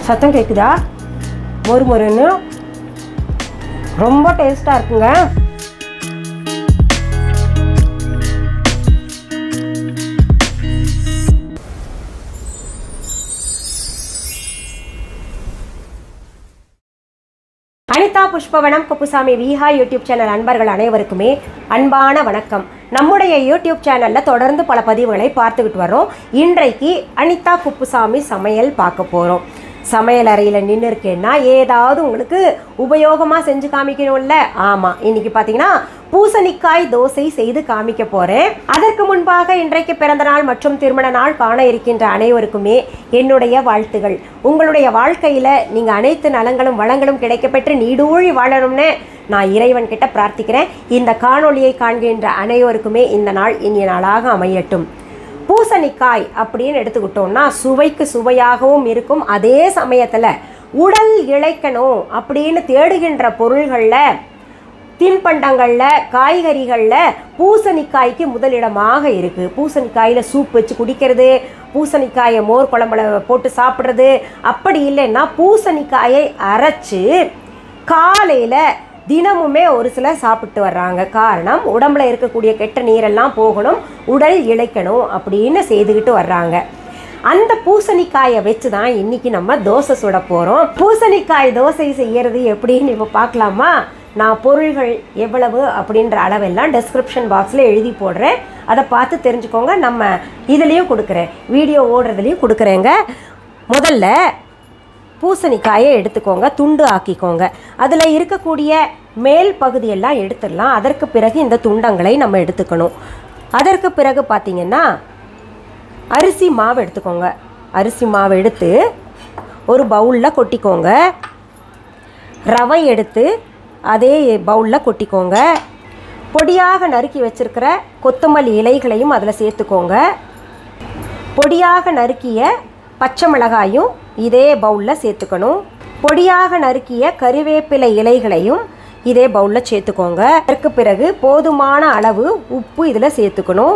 சத்தம் கேட்குதா? மொறு மொறுன்னு ரொம்ப டேஸ்ட்டாக இருக்குங்க. அனிதா புஷ்பவனம் குப்புசாமி விஹா யூடியூப் சேனல் அன்பர்கள் அனைவருக்குமே அன்பான வணக்கம். நம்முடைய யூடியூப் சேனலில் தொடர்ந்து பல பதிவுகளை பார்த்துக்கிட்டு வரோம். இன்றைக்கு அனிதா குப்புசாமி சமையல் பார்க்க போகிறோம். சமையல் அறையில் நின்று இருக்கேன்னா ஏதாவது உங்களுக்கு உபயோகமாக செஞ்சு காமிக்கணும்ல? ஆமாம், இன்றைக்கி பார்த்தீங்கன்னா பூசணிக்காய் தோசை செய்து காமிக்க போகிறேன். அதற்கு முன்பாக இன்றைக்கு பிறந்த நாள் மற்றும் திருமண நாள் காண இருக்கின்ற அனைவருக்குமே என்னுடைய வாழ்த்துகள். உங்களுடைய வாழ்க்கையில் நீங்கள் அனைத்து நலங்களும் வளங்களும் கிடைக்கப்பெற்று நீடூழி வாழணும்னு நான் இறைவன் கிட்ட பிரார்த்திக்கிறேன். இந்த காணொளியை காண்கின்ற அனைவருக்குமே இந்த நாள் இனிய நாளாக அமையட்டும். பூசணிக்காய் அப்படின்னு எடுத்துக்கிட்டோம்னா சுவைக்கு சுவையாகவும் இருக்கும், அதே சமயத்தில் உடல் இளைக்கணும் அப்படின்னு தேடுகின்ற பொருள்களில், தின்பண்டங்களில், காய்கறிகளில் பூசணிக்காய்க்கு முதலிடமாக இருக்குது. பூசணிக்காயில் சூப் வச்சு குடிக்கிறது, பூசணிக்காயை மோர் குழம்புல போட்டு சாப்பிட்றது, அப்படி இல்லைன்னா பூசணிக்காயை அரைச்சி காலையில் தினமுமே ஒரு சிலர் சாப்பிட்டு வர்றாங்க. காரணம், உடம்புல இருக்கக்கூடிய கெட்ட நீரெல்லாம் போகணும், உடல் இளைக்கணும் அப்படின்னு செய்துக்கிட்டு வர்றாங்க. அந்த பூசணிக்காயை வச்சு தான் இன்றைக்கி நம்ம தோசை சுட போகிறோம். பூசணிக்காய் தோசை செய்கிறது எப்படின்னு இப்போ பார்க்கலாமா? நான் பொருள்கள் எவ்வளவு அப்படின்ற அளவெல்லாம் டெஸ்கிரிப்ஷன் பாக்ஸில் எழுதி போடுறேன், அதை பார்த்து தெரிஞ்சுக்கோங்க. நம்ம இதுலேயும் கொடுக்குறேன், வீடியோ ஓடுறதுலேயும் கொடுக்குறேங்க. முதல்ல பூசணிக்காயை எடுத்துக்கோங்க, துண்டு ஆக்கிக்கோங்க. அதில் இருக்கக்கூடிய மேல் பகுதியெல்லாம் எடுத்துடலாம். அதற்கு பிறகு இந்த துண்டங்களை நம்ம எடுத்துக்கணும். அதற்கு பிறகு பார்த்திங்கன்னா அரிசி மாவு எடுத்துக்கோங்க. அரிசி மாவு எடுத்து ஒரு பவுலில் கொட்டிக்கோங்க. ரவை எடுத்து அதே பவுலில் கொட்டிக்கோங்க. பொடியாக நறுக்கி வச்சுருக்கிற கொத்தமல்லி இலைகளையும் அதில் சேர்த்துக்கோங்க. பொடியாக நறுக்கிய பச்சை மிளகாயும் இதே பவுலில் சேர்த்துக்கணும். பொடியாக நறுக்கிய கறிவேப்பிலை இலைகளையும் இதே பவுலில் சேர்த்துக்கோங்க. அதற்கு பிறகு போதுமான அளவு உப்பு இதில் சேர்த்துக்கணும்.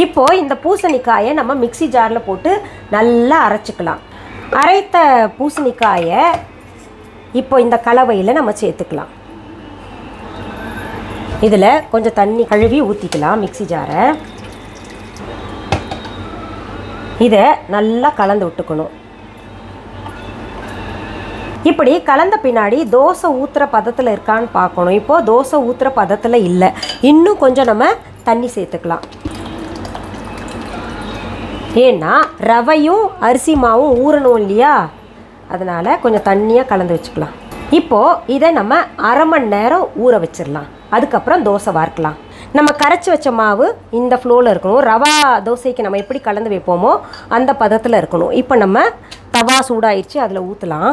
இப்போது இந்த பூசணிக்காயை நம்ம மிக்ஸி ஜாரில் போட்டு நல்லா அரைச்சிக்கலாம். அரைத்த பூசணிக்காயை இப்போ இந்த கலவையில் நம்ம சேர்த்துக்கலாம். இதில் கொஞ்சம் தண்ணி கழுவி ஊற்றிக்கலாம் மிக்ஸி ஜாரை. இதை நல்லா கலந்து விட்டுக்கணும். இப்படி கலந்த பின்னாடி தோசை ஊற்றுற பதத்தில் இருக்கான்னு பார்க்கணும். இப்போது தோசை ஊற்றுற பதத்தில் இல்லை, இன்னும் கொஞ்சம் நம்ம தண்ணி சேர்த்துக்கலாம். ஏன்னா ரவையும் அரிசி மாவும் ஊறணும் இல்லையா, அதனால் கொஞ்சம் தண்ணியாக கலந்து வச்சுக்கலாம். இப்போது இதை நம்ம அரை மணி நேரம் ஊற வச்சிடலாம். அதுக்கப்புறம் தோசை வார்க்கலாம். நம்ம கரைச்சி வச்ச மாவு இந்த ஃப்ளோவில் இருக்கணும். ரவா தோசைக்கு நம்ம எப்படி கலந்து வைப்போமோ அந்த பதத்தில் இருக்கணும். இப்போ நம்ம தவா சூடாயிடுச்சு, அதில் ஊற்றலாம்.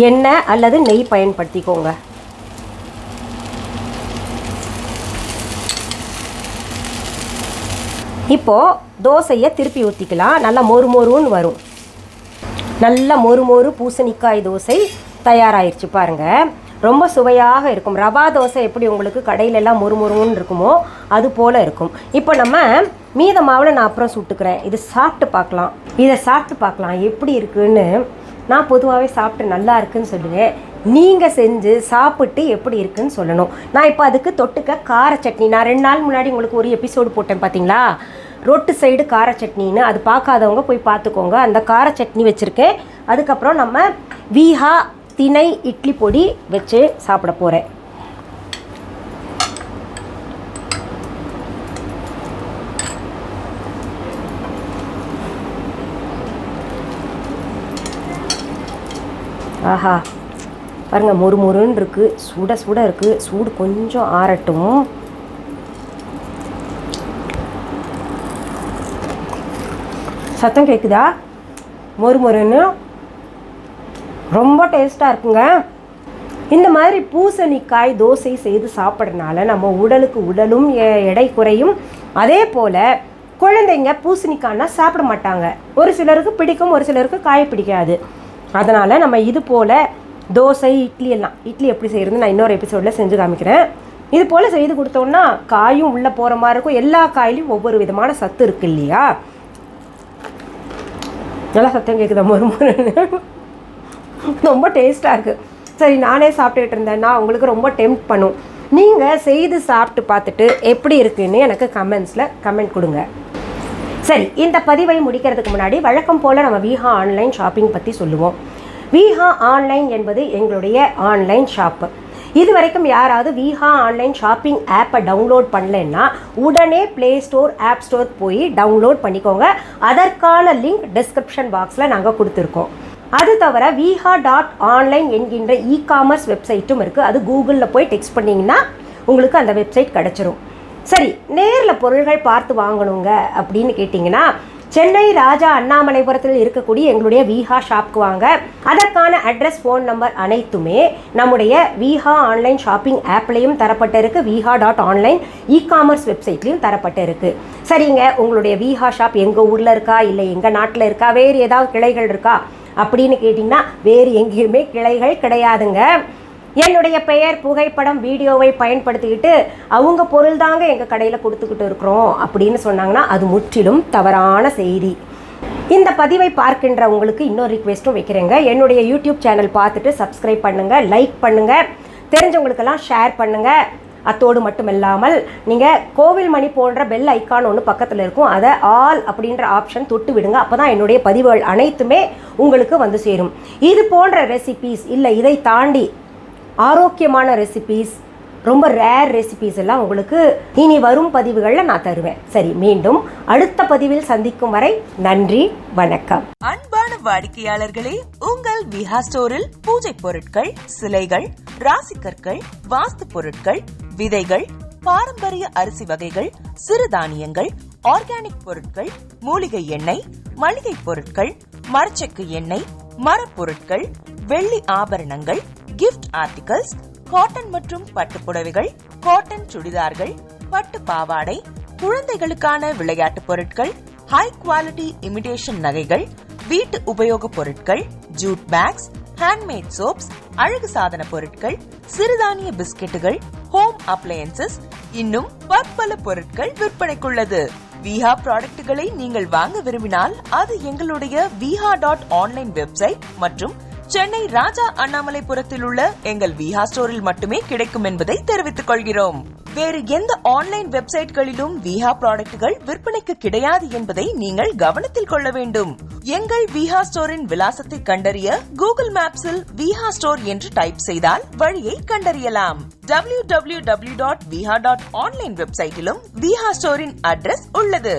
எண்ணெய் அல்லது நெய் பயன்படுத்திக்கோங்க. இப்போது தோசையை திருப்பி ஊற்றிக்கலாம். நல்லா மொறு மொறுன்னு வரும். நல்ல மொறு மொறு பூசணிக்காய் தோசை தயாராகிடுச்சு பாருங்கள். ரொம்ப சுவையாக இருக்கும். ரவா தோசை எப்படி உங்களுக்கு கடையிலெல்லாம் மொறு மொறுன்னு இருக்குமோ அது போல் இருக்கும். இப்போ நம்ம மீத மாவில் நான் அப்புறம் சுட்டுக்கிறேன். இதை சாப்பிட்டு பார்க்கலாம் எப்படி இருக்குன்னு. நான் பொதுவாகவே சாப்பிட்டு நல்லா இருக்குன்னு சொல்லுவேன். நீங்கள் செஞ்சு சாப்பிட்டு எப்படி இருக்குன்னு சொல்லணும். நான் இப்போ அதுக்கு தொட்டுக்க கார சட்னி, நான் 2 நாள் முன்னாடி உங்களுக்கு ஒரு எபிசோடு போட்டேன் பார்த்தீங்களா, ரொட்டு சைடு கார சட்னின்னு. அது பார்க்காதவங்க போய் பார்த்துக்கோங்க. அந்த கார சட்னி வச்சுருக்கேன். அதுக்கப்புறம் நம்ம வீஹா திணை இட்லி பொடி வச்சு சாப்பிட போகிறேன். ஆஹா பாருங்கள், மொறு மொறுன்னு இருக்குது, சுட சுட இருக்குது. சூடு கொஞ்சம் ஆறட்டும். சத்தம் கேட்குதா? மொறு மொறுன்னு ரொம்ப டேஸ்ட்டாக இருக்குங்க. இந்த மாதிரி பூசணிக்காய் தோசை செய்து சாப்பிட்றதுனால நம்ம உடலுக்கு உடலும் எடை குறையும். அதே போல் குழந்தைங்க பூசணிக்காய்னா சாப்பிட மாட்டாங்க. ஒரு சிலருக்கு பிடிக்கும், ஒரு சிலருக்கு காய் பிடிக்காது. அதனால் நம்ம இது போல் தோசை, இட்லி எப்படி செய்கிறது நான் இன்னொரு எபிசோடில் செஞ்சு காமிக்கிறேன். இது போல் செய்து கொடுத்தோம்னா காயும் உள்ளே போகிற மாதிரி இருக்கும். எல்லா காயிலையும் ஒவ்வொரு விதமான சத்து இருக்கு இல்லையா? நல்லா சத்தம் கேட்குதா மொறு ரொம்ப டேஸ்ட்டாக இருக்குது. சரி, நானே சாப்பிட்டுக்கிட்டு இருந்தேன்னா உங்களுக்கு ரொம்ப டெம்ப்ட் பண்ணும். நீங்கள் செய்து சாப்பிட்டு பார்த்துட்டு எப்படி இருக்குன்னு எனக்கு கமெண்ட் கொடுங்க. சரி, இந்த பதிவை முடிக்கிறதுக்கு முன்னாடி வழக்கம் போல் நம்ம விஹா ஆன்லைன் ஷாப்பிங் பற்றி சொல்லுவோம். விஹா ஆன்லைன் என்பது எங்களுடைய ஆன்லைன் ஷாப்பு. இது வரைக்கும் யாராவது விஹா ஆன்லைன் ஷாப்பிங் ஆப்பை டவுன்லோட் பண்ணலன்னா உடனே ப்ளே ஸ்டோர், ஆப் ஸ்டோர் போய் டவுன்லோட் பண்ணிக்கோங்க. அதற்கான லிங்க் டிஸ்கிரிப்ஷன் பாக்ஸில் நாங்கள் கொடுத்துருக்கோம். அது தவிர viha.online என்கின்ற இ-காமர்ஸ் வெப்சைட்டும் இருக்குது. அது கூகுளில் போய் டெக்ஸ்ட் பண்ணிங்கன்னா உங்களுக்கு அந்த வெப்சைட் கிடச்சிரும். சரி, நேரில் பொருள்கள் பார்த்து வாங்கணுங்க அப்படின்னு கேட்டிங்கன்னா சென்னை ராஜா அண்ணாமலைபுரத்தில் இருக்கக்கூடிய எங்களுடைய விஹா ஷாப்க்கு வாங்க. அதற்கான அட்ரஸ், ஃபோன் நம்பர் அனைத்துமே நம்முடைய விஹா ஆன்லைன் ஷாப்பிங் ஆப்லேயும் தரப்பட்டு இருக்குது. viha.online இ-காமர்ஸ் வெப்சைட்லேயும் தரப்பட்டு இருக்குது. சரிங்க, உங்களுடைய விஹா ஷாப் எங்கள் ஊரில் இருக்கா, இல்லை எங்கள் நாட்டில் இருக்கா, வேறு ஏதாவது கிளைகள் இருக்கா அப்படின்னு கேட்டிங்கன்னா வேறு எங்கேயுமே கிளைகள் கிடையாதுங்க. என்னுடைய பெயர், புகைப்படம், வீடியோவை பயன்படுத்திக்கிட்டு அவங்க பொருள் தாங்க எங்கள் கடையில் கொடுத்துக்கிட்டு இருக்கிறோம் அப்படின்னு சொன்னாங்கன்னா அது முற்றிலும் தவறான செய்தி. இந்த பதிவை பார்க்கின்ற உங்களுக்கு இன்னொரு ரிக்வெஸ்ட்டும் வைக்கிறேங்க. என்னுடைய யூடியூப் சேனல் பார்த்துட்டு சப்ஸ்கிரைப் பண்ணுங்கள், லைக் பண்ணுங்கள், தெரிஞ்சவங்களுக்கெல்லாம் ஷேர் பண்ணுங்கள். அத்தோடு மட்டும் இல்லாமல் நீங்கள் கோவில் மணி போன்ற பெல் ஐக்கான் ஒன்று பக்கத்தில் இருக்கும், அதை ஆல் அப்படின்ற ஆப்ஷன் தொட்டு விடுங்க. அப்போ தான் என்னுடைய பதிவுகள் அனைத்துமே உங்களுக்கு வந்து சேரும். இது போன்ற ரெசிபீஸ், இல்லை இதை தாண்டி ஆரோக்கியமான ரெசிபீஸ், ரொம்ப ரேர் ரெசிபீஸ் எல்லாம் உங்களுக்கு இனி வரும் பதிவுகளில் நான் தருவேன். சரி, மீண்டும் அடுத்த பதிவில் சந்திக்கும் வரை நன்றி, வணக்கம். அன்பான வாடிக்கையாளர்களே, உங்கள் விஹா ஸ்டோரில் பூஜை பொருட்கள், சிலைகள், ராசிக்கற்கள், வாஸ்து பொருட்கள், விதைகள், பாரம்பரிய அரிசி வகைகள், சிறுதானியங்கள், ஆர்கானிக் பொருட்கள், மூலிகை எண்ணெய், மளிகை பொருட்கள், மரச்செக்கு எண்ணெய், மரப்பொருட்கள், வெள்ளி ஆபரணங்கள், கிஃப்ட் ஆர்டிகல்ஸ், காட்டன் மற்றும் பட்டு புடவைகள், காட்டன் சுடிதார்கள், பட்டு பாவாடை, குழந்தைகளுக்கான விளையாட்டு பொருட்கள், ஹை குவாலிட்டி இமிடேஷன் நகைகள், வீட்டு உபயோக பொருட்கள், ஜூட் பேக்ஸ், ஹேண்ட்மேட் சோப்ஸ், அழகு சாதன பொருட்கள், சிறுதானிய பிஸ்கெட்டுகள், ஹோம் அப்ளையன்சஸ், இன்னும் பற்பல பொருட்கள் விற்பனைக்குள்ளது. விஹா ப்ராடக்ட்களை நீங்கள் வாங்க விரும்பினால் அது எங்களுடைய viha.online வெப்சைட் மற்றும் சென்னை ராஜா அண்ணாமலைபுரத்தில் உள்ள எங்கள் விஹா ஸ்டோரில் மட்டுமே கிடைக்கும் என்பதை தெரிவித்துக் கொள்கிறோம். வேறு எந்த ஆன்லைன் வெப்சைட்களிலும் விஹா ப்ராடக்ட்கள் விற்பனைக்கு கிடையாது என்பதை நீங்கள் கவனத்தில் கொள்ள வேண்டும். எங்கள் விஹா ஸ்டோரின் விலாசத்தை கண்டறிய கூகுள் மேப்ஸில் விஹா ஸ்டோர் என்று டைப் செய்தால் வழியை கண்டறியலாம். www.viha.online வெப்சைட்டிலும் விஹா ஸ்டோரின் அட்ரஸ் உள்ளது.